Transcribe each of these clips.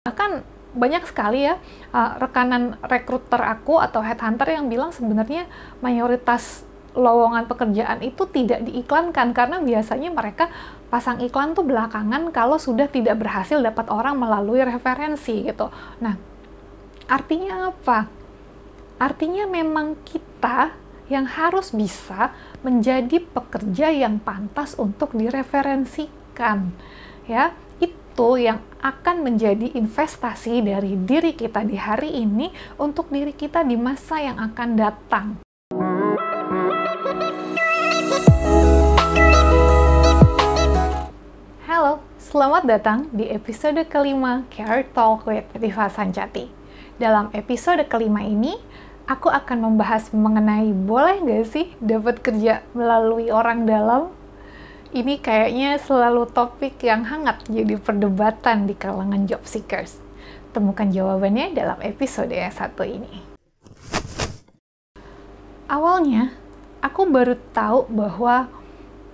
Bahkan banyak sekali ya rekanan rekruter aku atau headhunter yang bilang sebenarnya mayoritas lowongan pekerjaan itu tidak diiklankan karena biasanya mereka pasang iklan tuh belakangan kalau sudah tidak berhasil dapat orang melalui referensi gitu. Nah, artinya apa? Artinya memang kita yang harus bisa menjadi pekerja yang pantas untuk direferensikan, ya. Itu yang akan menjadi investasi dari diri kita di hari ini untuk diri kita di masa yang akan datang. Halo, selamat datang di episode kelima Care Talk with Rifa Sanjati. Dalam episode kelima ini, aku akan membahas mengenai boleh nggak sih dapat kerja melalui orang dalam? Ini kayaknya selalu topik yang hangat jadi perdebatan di kalangan job seekers. Temukan jawabannya dalam episode yang satu ini. Awalnya, aku baru tahu bahwa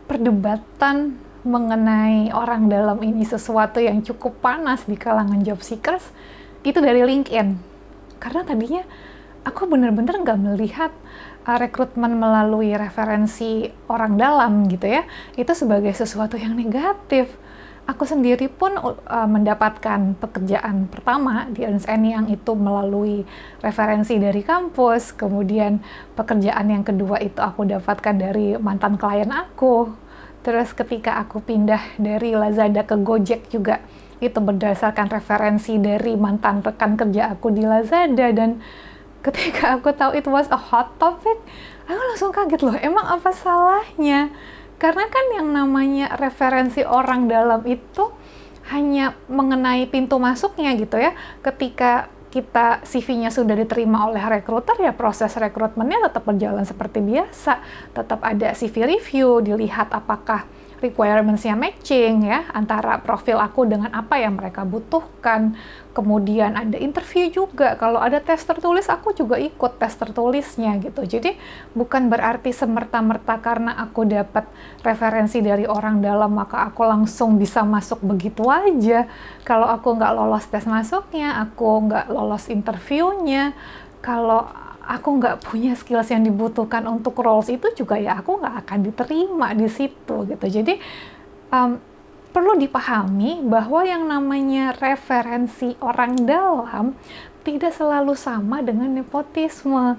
perdebatan mengenai orang dalam ini sesuatu yang cukup panas di kalangan job seekers itu dari LinkedIn. Karena tadinya aku benar-benar nggak melihat rekrutmen melalui referensi orang dalam gitu ya, itu sebagai sesuatu yang negatif. Aku sendiri pun mendapatkan pekerjaan pertama di Ernst & Young itu melalui referensi dari kampus, kemudian pekerjaan yang kedua itu aku dapatkan dari mantan klien aku. Terus ketika aku pindah dari Lazada ke Gojek juga, itu berdasarkan referensi dari mantan rekan kerja aku di Lazada. Dan ketika aku tahu it was a hot topic, aku langsung kaget loh, emang apa salahnya? Karena kan yang namanya referensi orang dalam itu hanya mengenai pintu masuknya gitu ya. Ketika kita CV-nya sudah diterima oleh rekruter, ya proses rekrutmennya tetap berjalan seperti biasa. Tetap ada CV review, dilihat apakah requirements-nya matching ya antara profil aku dengan apa yang mereka butuhkan. Kemudian ada interview juga, kalau ada tes tertulis aku juga ikut tes tertulisnya gitu. Jadi bukan berarti semerta-merta karena aku dapat referensi dari orang dalam maka aku langsung bisa masuk begitu aja. Kalau aku nggak lolos tes masuknya, aku nggak lolos interviewnya, kalau aku nggak punya skills yang dibutuhkan untuk roles itu juga ya aku nggak akan diterima di situ gitu. Jadi perlu dipahami bahwa yang namanya referensi orang dalam tidak selalu sama dengan nepotisme.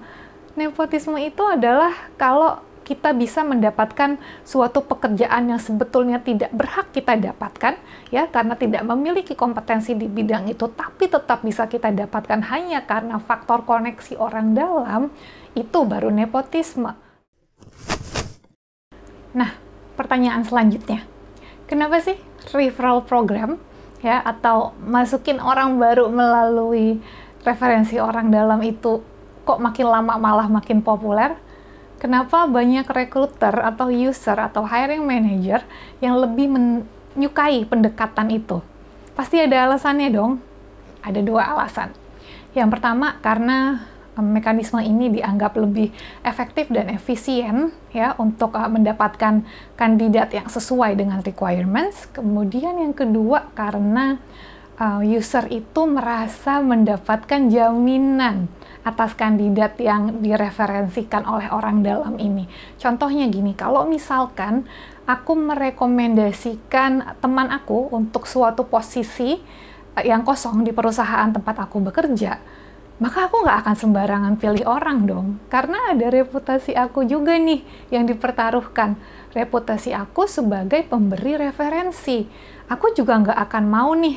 Nepotisme itu adalah kalau kita bisa mendapatkan suatu pekerjaan yang sebetulnya tidak berhak kita dapatkan, ya, karena tidak memiliki kompetensi di bidang itu, tapi tetap bisa kita dapatkan hanya karena faktor koneksi orang dalam, itu baru nepotisme. Nah, pertanyaan selanjutnya, kenapa sih referral program, ya, atau masukin orang baru melalui referensi orang dalam itu kok makin lama malah makin populer? Kenapa banyak recruiter atau user atau hiring manager yang lebih menyukai pendekatan itu? Pasti ada alasannya dong. Ada dua alasan. Yang pertama, karena mekanisme ini dianggap lebih efektif dan efisien ya untuk mendapatkan kandidat yang sesuai dengan requirements. Kemudian yang kedua, karena user itu merasa mendapatkan jaminan atas kandidat yang direferensikan oleh orang dalam ini. Contohnya gini, kalau misalkan aku merekomendasikan teman aku untuk suatu posisi yang kosong di perusahaan tempat aku bekerja, maka aku nggak akan sembarangan pilih orang dong, karena ada reputasi aku juga nih yang dipertaruhkan. Reputasi aku sebagai pemberi referensi. Aku juga nggak akan mau nih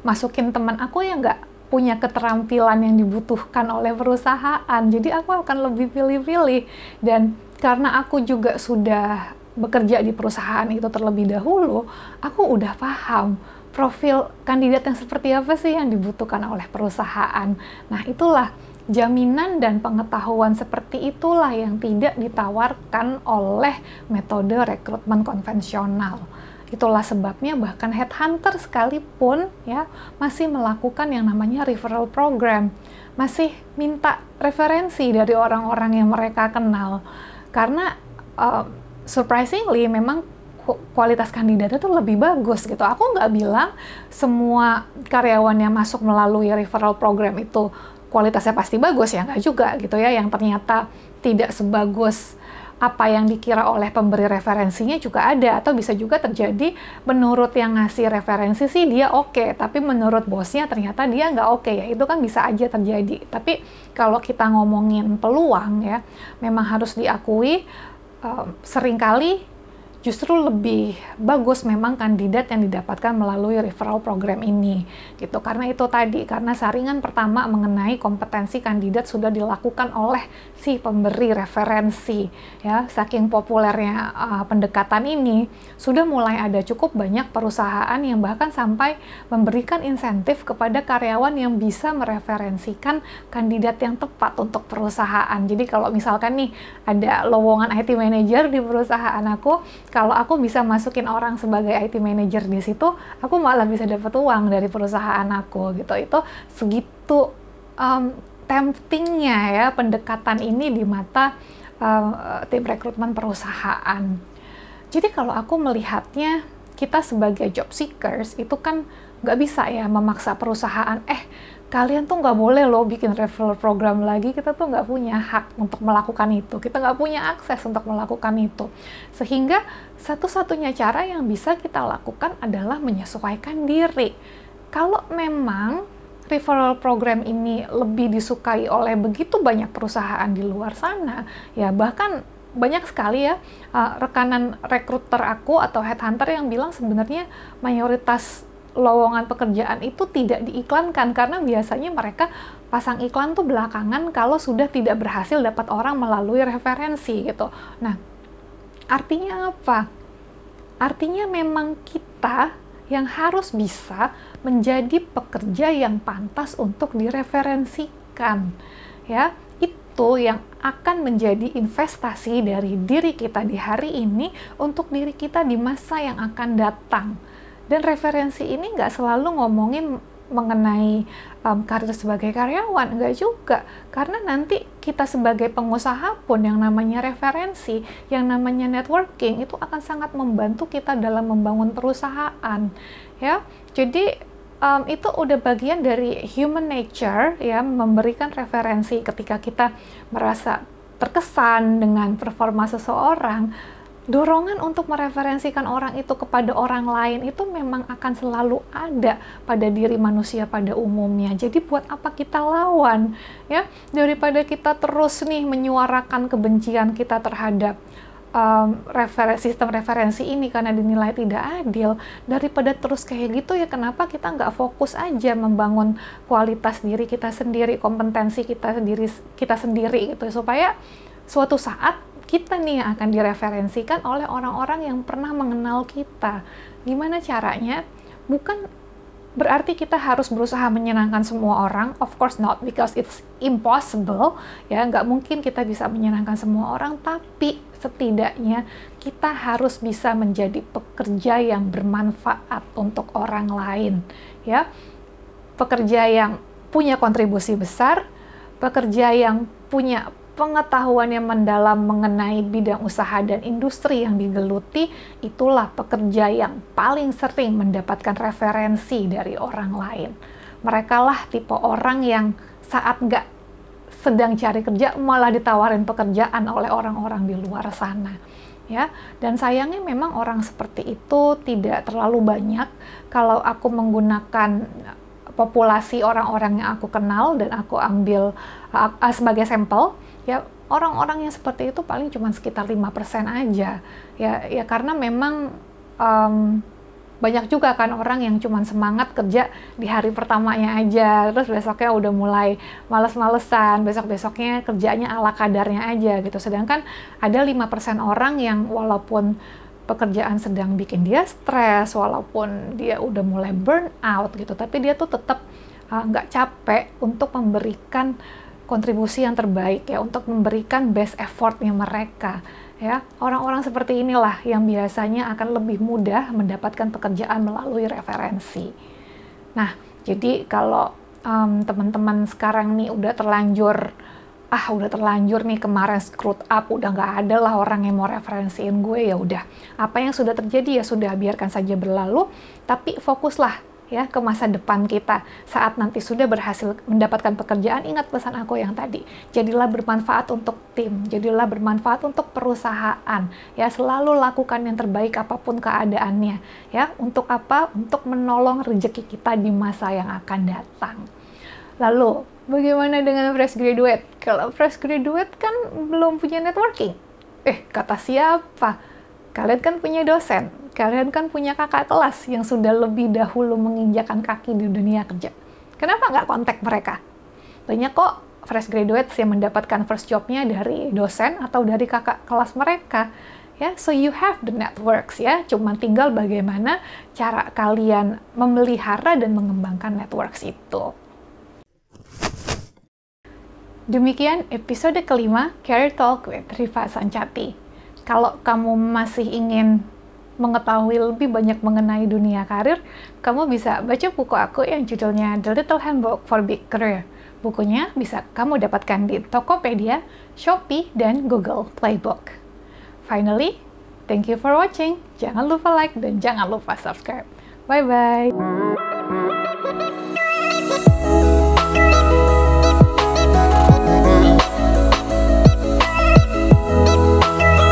masukin teman aku yang nggak punya keterampilan yang dibutuhkan oleh perusahaan. Jadi aku akan lebih pilih-pilih. Dan karena aku juga sudah bekerja di perusahaan itu terlebih dahulu, aku udah paham profil kandidat yang seperti apa sih yang dibutuhkan oleh perusahaan. Nah, itulah jaminan dan pengetahuan seperti itulah yang tidak ditawarkan oleh metode rekrutmen konvensional. Itulah sebabnya bahkan headhunter sekalipun ya masih melakukan yang namanya referral program. Masih minta referensi dari orang-orang yang mereka kenal. Karena surprisingly memang kualitas kandidatnya tuh lebih bagus gitu. Aku nggak bilang semua karyawan yang masuk melalui referral program itu kualitasnya pasti bagus, ya nggak juga gitu ya, yang ternyata tidak sebagus apa yang dikira oleh pemberi referensinya juga ada, atau bisa juga terjadi menurut yang ngasih referensi sih dia oke, tapi menurut bosnya ternyata dia nggak oke, ya itu kan bisa aja terjadi. Tapi kalau kita ngomongin peluang ya, memang harus diakui seringkali justru lebih bagus memang kandidat yang didapatkan melalui referral program ini gitu, karena itu tadi, karena saringan pertama mengenai kompetensi kandidat sudah dilakukan oleh si pemberi referensi ya. Saking populernya pendekatan ini, sudah mulai ada cukup banyak perusahaan yang bahkan sampai memberikan insentif kepada karyawan yang bisa mereferensikan kandidat yang tepat untuk perusahaan. Jadi kalau misalkan nih ada lowongan IT manager di perusahaan aku, kalau aku bisa masukin orang sebagai IT manager di situ, aku malah bisa dapat uang dari perusahaan aku gitu. Itu segitu temptingnya ya pendekatan ini di mata tim rekrutmen perusahaan. Jadi kalau aku melihatnya, kita sebagai job seekers itu kan nggak bisa ya memaksa perusahaan, kalian tuh nggak boleh loh bikin referral program lagi, kita tuh nggak punya hak untuk melakukan itu, kita nggak punya akses untuk melakukan itu. Sehingga satu-satunya cara yang bisa kita lakukan adalah menyesuaikan diri. Kalau memang referral program ini lebih disukai oleh begitu banyak perusahaan di luar sana, ya bahkan banyak sekali ya rekanan rekruter aku atau headhunter yang bilang sebenarnya mayoritas lowongan pekerjaan itu tidak diiklankan, karena biasanya mereka pasang iklan tuh belakangan kalau sudah tidak berhasil dapat orang melalui referensi gitu. Nah, artinya apa? Artinya memang kita yang harus bisa menjadi pekerja yang pantas untuk direferensikan. Ya, itu yang akan menjadi investasi dari diri kita di hari ini untuk diri kita di masa yang akan datang. Dan referensi ini nggak selalu ngomongin mengenai karir sebagai karyawan, nggak juga. Karena nanti kita sebagai pengusaha pun yang namanya referensi, yang namanya networking, itu akan sangat membantu kita dalam membangun perusahaan. Ya, jadi itu udah bagian dari human nature ya, memberikan referensi ketika kita merasa terkesan dengan performa seseorang. Dorongan untuk mereferensikan orang itu kepada orang lain itu memang akan selalu ada pada diri manusia pada umumnya. Jadi buat apa kita lawan ya, daripada kita terus nih menyuarakan kebencian kita terhadap sistem referensi ini karena dinilai tidak adil, daripada terus kayak gitu ya kenapa kita nggak fokus aja membangun kualitas diri kita sendiri, kompetensi kita sendiri gitu, supaya suatu saat kita nih yang akan direferensikan oleh orang-orang yang pernah mengenal kita. Gimana caranya? Bukan berarti kita harus berusaha menyenangkan semua orang, of course not, because it's impossible, ya nggak mungkin kita bisa menyenangkan semua orang, tapi setidaknya kita harus bisa menjadi pekerja yang bermanfaat untuk orang lain, ya, pekerja yang punya kontribusi besar, pekerja yang punya pengetahuan yang mendalam mengenai bidang usaha dan industri yang digeluti. Itulah pekerja yang paling sering mendapatkan referensi dari orang lain. Mereka lah tipe orang yang saat nggak sedang cari kerja malah ditawarin pekerjaan oleh orang-orang di luar sana. Ya, dan sayangnya memang orang seperti itu tidak terlalu banyak. Kalau aku menggunakan populasi orang-orang yang aku kenal dan aku ambil sebagai sampel, ya orang-orang yang seperti itu paling cuma sekitar 5% aja. Ya karena memang banyak juga kan orang yang cuma semangat kerja di hari pertamanya aja, terus besoknya udah mulai males-malesan, besok-besoknya kerjanya ala kadarnya aja gitu. Sedangkan ada 5% orang yang walaupun pekerjaan sedang bikin dia stres, walaupun dia udah mulai burn out gitu, tapi dia tuh tetap nggak capek untuk memberikan kontribusi yang terbaik ya, untuk memberikan best effortnya mereka ya. Orang-orang seperti inilah yang biasanya akan lebih mudah mendapatkan pekerjaan melalui referensi. Nah, jadi kalau teman-teman sekarang nih udah terlanjur udah terlanjur nih kemarin screwed up, udah nggak ada lah orang yang mau referensiin gue, ya udah. Apa yang sudah terjadi ya sudah, biarkan saja berlalu, tapi fokuslah ya ke masa depan kita. Saat nanti sudah berhasil mendapatkan pekerjaan, ingat pesan aku yang tadi. Jadilah bermanfaat untuk tim, jadilah bermanfaat untuk perusahaan. Ya, selalu lakukan yang terbaik apapun keadaannya. Ya, untuk apa? Untuk menolong rezeki kita di masa yang akan datang. Lalu, bagaimana dengan fresh graduate? Kalau fresh graduate kan belum punya networking. Kata siapa? Kalian kan punya dosen, kalian kan punya kakak kelas yang sudah lebih dahulu menginjakan kaki di dunia kerja. Kenapa nggak kontak mereka? Banyak kok fresh graduates yang mendapatkan first jobnya dari dosen atau dari kakak kelas mereka. Ya, so you have the networks ya. Cuma tinggal bagaimana cara kalian memelihara dan mengembangkan networks itu. Demikian episode kelima Career Talk with Rifa Sancati. Kalau kamu masih ingin mengetahui lebih banyak mengenai dunia karir, kamu bisa baca buku aku yang judulnya The Little Handbook for Big Career. Bukunya bisa kamu dapatkan di Tokopedia, Shopee, dan Google Playbook. Finally, thank you for watching. Jangan lupa like dan jangan lupa subscribe. Bye-bye.